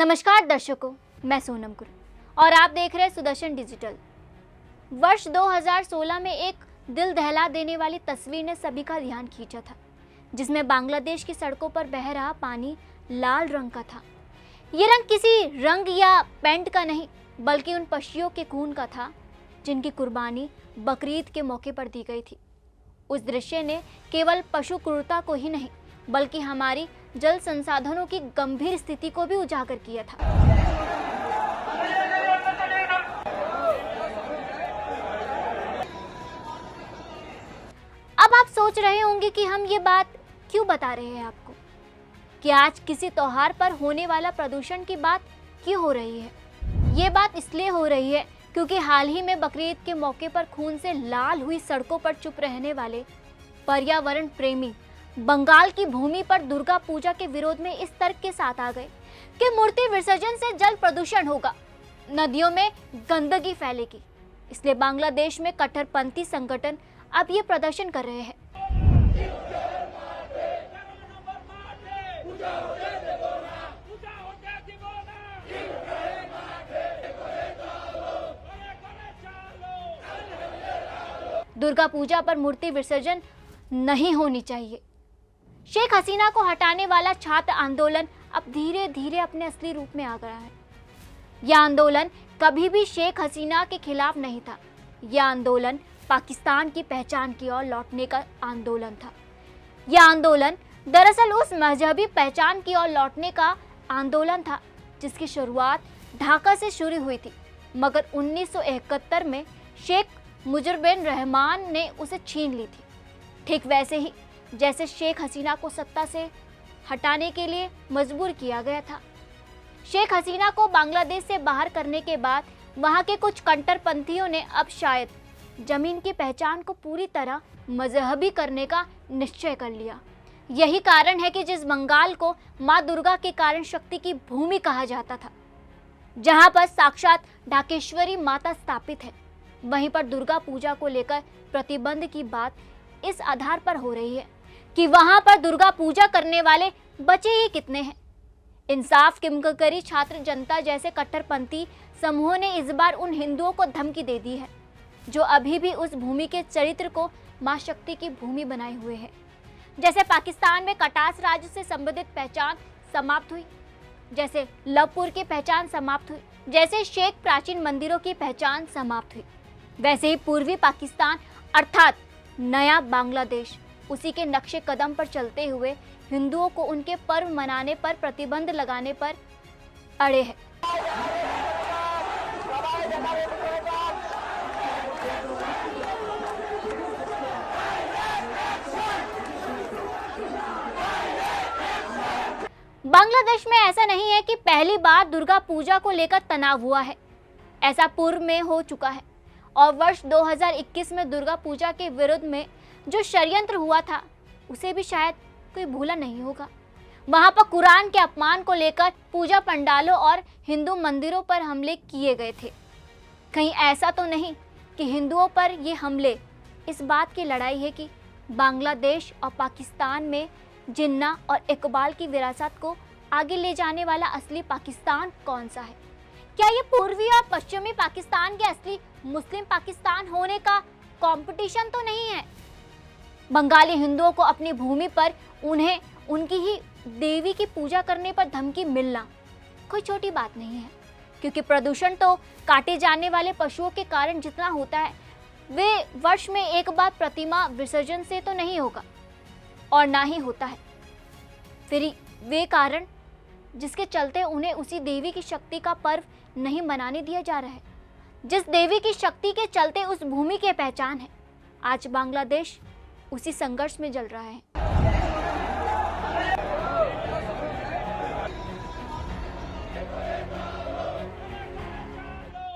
नमस्कार दर्शकों, मैं सोनम गुरु और आप देख रहे हैं सुदर्शन डिजिटल। वर्ष 2016 में एक दिल दहला देने वाली तस्वीर ने सभी का ध्यान खींचा था, जिसमें बांग्लादेश की सड़कों पर बह रहा पानी लाल रंग का था। ये रंग किसी रंग या पेंट का नहीं, बल्कि उन पक्षियों के खून का था जिनकी कुर्बानी बकरीद के मौके पर दी गई थी। उस दृश्य ने केवल पशु क्रूरता को ही नहीं, बल्कि हमारी जल संसाधनों की गंभीर स्थिति को भी उजागर किया था। अब आप सोच रहे होंगे कि हम ये बात क्यों बता रहे हैं आपको, कि आज किसी त्योहार पर होने वाला प्रदूषण की बात क्यों हो रही है। ये बात इसलिए हो रही है क्योंकि हाल ही में बकरीद के मौके पर खून से लाल हुई सड़कों पर चुप रहने वाले पर्यावरण प्रेमी बंगाल की भूमि पर दुर्गा पूजा के विरोध में इस तर्क के साथ आ गए कि मूर्ति विसर्जन से जल प्रदूषण होगा, नदियों में गंदगी फैलेगी। इसलिए बांग्लादेश में कट्टरपंथी संगठन अब ये प्रदर्शन कर रहे हैं। दुर्गा पूजा पर मूर्ति विसर्जन नहीं होनी चाहिए। शेख हसीना को हटाने वाला छात्र आंदोलन अब धीरे धीरे अपने असली रूप में आ गया है। यह आंदोलन कभी भी शेख हसीना के खिलाफ नहीं था। यह आंदोलन पाकिस्तान की पहचान की ओर लौटने का आंदोलन था। यह आंदोलन दरअसल उस मजहबी पहचान की ओर लौटने का आंदोलन था जिसकी शुरुआत ढाका से शुरू हुई थी, मगर 1971 में शेख मुजीबुर रहमान ने उसे छीन ली थी। ठीक वैसे ही जैसे शेख हसीना को सत्ता से हटाने के लिए मजबूर किया गया था। शेख हसीना को बांग्लादेश से बाहर करने के बाद वहां के कुछ कट्टरपंथियों ने अब शायद जमीन की पहचान को पूरी तरह मजहबी करने का निश्चय कर लिया। यही कारण है कि जिस बंगाल को माँ दुर्गा के कारण शक्ति की भूमि कहा जाता था, जहां पर साक्षात ढाकेश्वरी माता स्थापित है, वहीं पर दुर्गा पूजा को लेकर प्रतिबंध की बात इस आधार पर हो रही है कि वहां पर दुर्गा पूजा करने वाले बचे ही कितने हैं। इंसाफ किमकरी छात्र जनता जैसे कट्टरपंथी समूहों ने इस बार उन हिंदुओं को धमकी दे दी है जो अभी भी उस भूमि के चरित्र को मां शक्ति की भूमि बनाए हुए हैं। जैसे पाकिस्तान में कटास राज्य से संबंधित पहचान समाप्त हुई, जैसे लवपुर की पहचान समाप्त हुई, जैसे शेख प्राचीन मंदिरों की पहचान समाप्त हुई, वैसे ही पूर्वी पाकिस्तान अर्थात नया बांग्लादेश उसी के नक्शे कदम पर चलते हुए हिंदुओं को उनके पर्व मनाने पर प्रतिबंध लगाने पर अड़े हैं। बांग्लादेश में ऐसा नहीं है कि पहली बार दुर्गा पूजा को लेकर तनाव हुआ है। ऐसा पूर्व में हो चुका है और वर्ष 2021 में दुर्गा पूजा के विरोध में जो षड्यंत्र हुआ था उसे भी शायद कोई भूला नहीं होगा। वहां पर कुरान के अपमान को लेकर पूजा पंडालों और हिंदू मंदिरों पर हमले किए गए थे। कहीं ऐसा तो नहीं कि हिंदुओं पर ये हमले इस बात की लड़ाई है कि बांग्लादेश और पाकिस्तान में जिन्ना और इकबाल की विरासत को आगे ले जाने वाला असली पाकिस्तान कौन सा है? क्या ये पूर्वी और पश्चिमी पाकिस्तान के असली मुस्लिम पाकिस्तान होने का कंपटीशन तो नहीं है? बंगाली हिंदुओं को अपनी भूमि पर उन्हें उनकी ही देवी की पूजा करने पर धमकी मिलना कोई छोटी बात नहीं है, क्योंकि प्रदूषण तो काटे जाने वाले पशुओं के कारण जितना होता है वे वर्ष में एक बार प्रतिमा विसर्जन से तो नहीं होगा और ना ही होता है। फिर वे कारण जिसके चलते उन्हें उसी देवी की शक्ति का पर्व नहीं मनाने दिया जा रहा है, जिस देवी की शक्ति के चलते उस भूमि की पहचान है। आज बांग्लादेश उसी संघर्ष में जल रहा है।